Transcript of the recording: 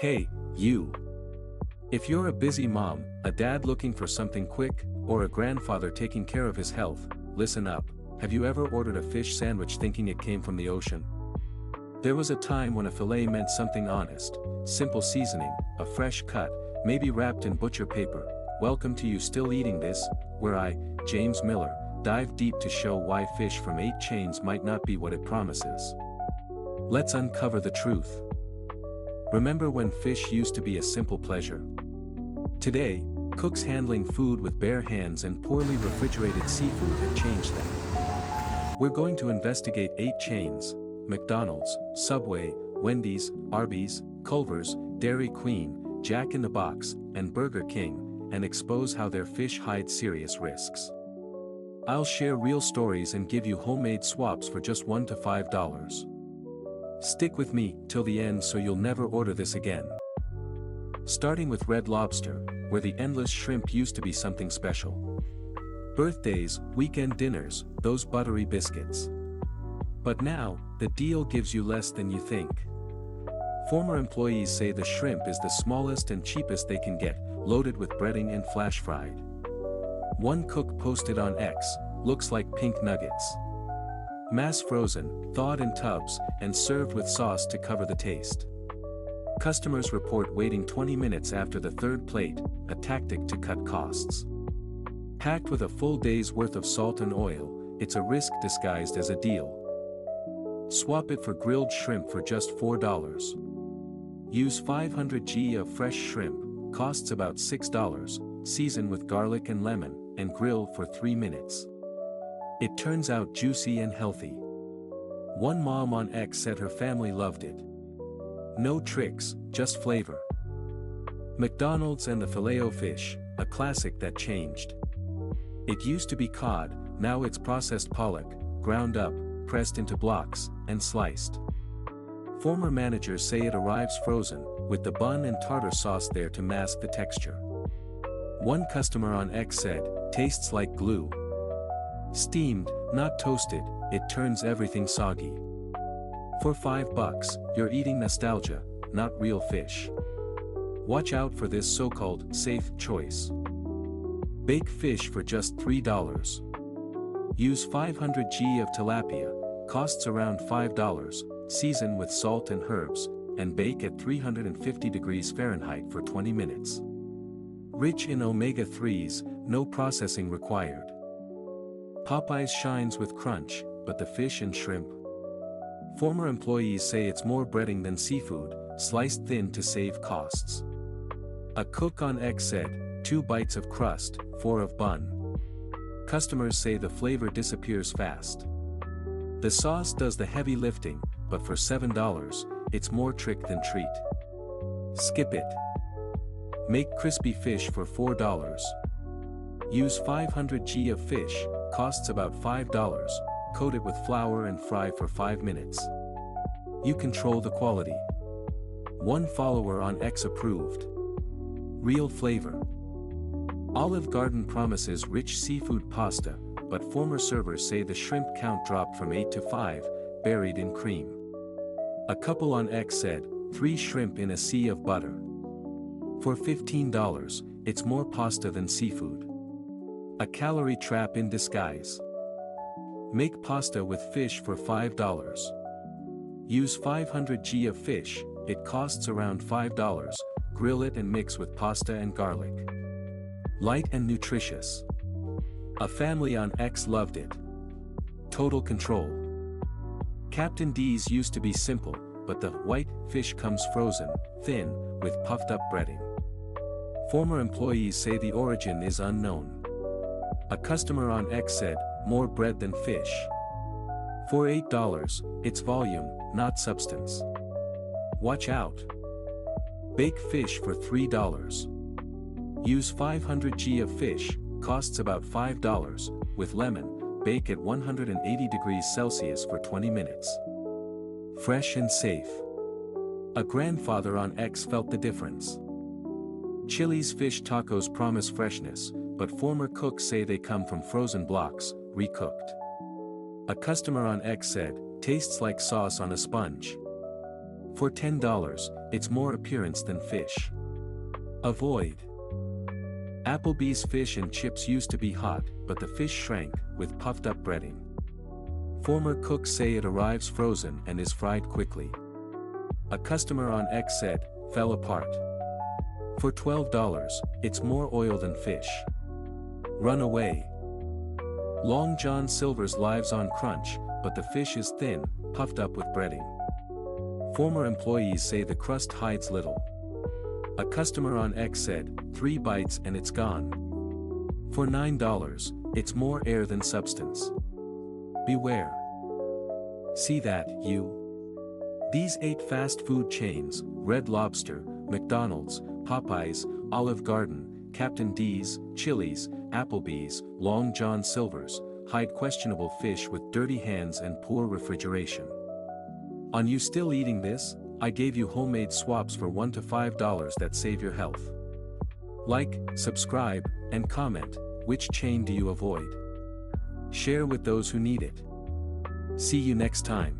Hey, you. If you're a busy mom, a dad looking for something quick, or a grandfather taking care of his health, listen up. Have you ever ordered a fish sandwich thinking it came from the ocean? There was a time when a fillet meant something honest, simple seasoning, a fresh cut, maybe wrapped in butcher paper. Welcome to You Still Eating This, where I, James Miller, dive deep to show why fish from 8 chains might not be what it promises. Let's uncover the truth. Remember when fish used to be a simple pleasure? Today, cooks handling food with bare hands and poorly refrigerated seafood have changed that. We're going to investigate 8 chains: McDonald's, Subway, Wendy's, Arby's, Culver's, Dairy Queen, Jack in the Box, and Burger King, and expose how their fish hide serious risks. I'll share real stories and give you homemade swaps for just $1 to $5. Stick with me till the end so you'll never order this again. Starting with Red Lobster, where the endless shrimp used to be something special. Birthdays, weekend dinners, those buttery biscuits. But now, the deal gives you less than you think. Former employees say the shrimp is the smallest and cheapest they can get, loaded with breading and flash fried. One cook posted on X, "Looks like pink nuggets." Mass frozen, thawed in tubs, and served with sauce to cover the taste. Customers report waiting 20 minutes after the third plate, a tactic to cut costs. Packed with a full day's worth of salt and oil, it's a risk disguised as a deal. Swap it for grilled shrimp for just $4. Use 500 g of fresh shrimp, costs about $6, season with garlic and lemon, and grill for 3 minutes. It turns out juicy and healthy. One mom on X said her family loved it. No tricks, just flavor. McDonald's and the Filet-O-Fish, a classic that changed. It used to be cod, now it's processed pollock, ground up, pressed into blocks, and sliced. Former managers say it arrives frozen, with the bun and tartar sauce there to mask the texture. One customer on X said, "Tastes like glue." Steamed, not toasted, it turns everything soggy. For $5, you're eating nostalgia, not real fish. Watch out for this so-called safe choice. Bake fish for just $3. Use 500 g of tilapia, costs around $5, season with salt and herbs, and bake at 350 degrees Fahrenheit for 20 minutes. Rich in omega-3s, no processing required. Popeyes shines with crunch, but the fish and shrimp? Former employees say it's more breading than seafood, sliced thin to save costs. A cook on X said, 2 bites of crust, 4 of bun. Customers say the flavor disappears fast. The sauce does the heavy lifting, but for $7, it's more trick than treat. Skip it. Make crispy fish for $4. Use 500 g of fish, costs about $5, coat it with flour and fry for 5 minutes. You control the quality. One follower on X approved. Real flavor. Olive Garden promises rich seafood pasta, but former servers say the shrimp count dropped from 8 to 5, buried in cream. A couple on X said, 3 shrimp in a sea of butter. For $15, it's more pasta than seafood. A calorie trap in disguise. Make pasta with fish for $5. Use 500 g of fish, it costs around $5, grill it and mix with pasta and garlic. Light and nutritious. A family on X loved it. Total control. Captain D's used to be simple, but the white fish comes frozen, thin, with puffed up breading. Former employees say the origin is unknown. A customer on X said, more bread than fish. For $8, it's volume, not substance. Watch out. Bake fish for $3. Use 500 g of fish, costs about $5, with lemon, bake at 180 degrees Celsius for 20 minutes. Fresh and safe. A grandfather on X felt the difference. Chili's fish tacos promise freshness, but former cooks say they come from frozen blocks, recooked. A customer on X said, tastes like sauce on a sponge. For $10, it's more appearance than fish. Avoid. Applebee's fish and chips used to be hot, but the fish shrank, with puffed up breading. Former cooks say it arrives frozen and is fried quickly. A customer on X said, fell apart. For $12, it's more oil than fish. Run away. Long John Silver's lives on crunch, but the fish is thin, puffed up with breading. Former employees say the crust hides little. A customer on X said, 3 bites and it's gone. For $9, it's more air than substance. Beware. See that, you? These 8 fast food chains, Red Lobster, McDonald's, Popeyes, Olive Garden, Captain D's, Chili's, Applebee's, Long John Silver's, hide questionable fish with dirty hands and poor refrigeration. On you still eating this? I gave you homemade swaps for $1 to $5 that save your health. Like, subscribe, and comment, which chain do you avoid? Share with those who need it. See you next time.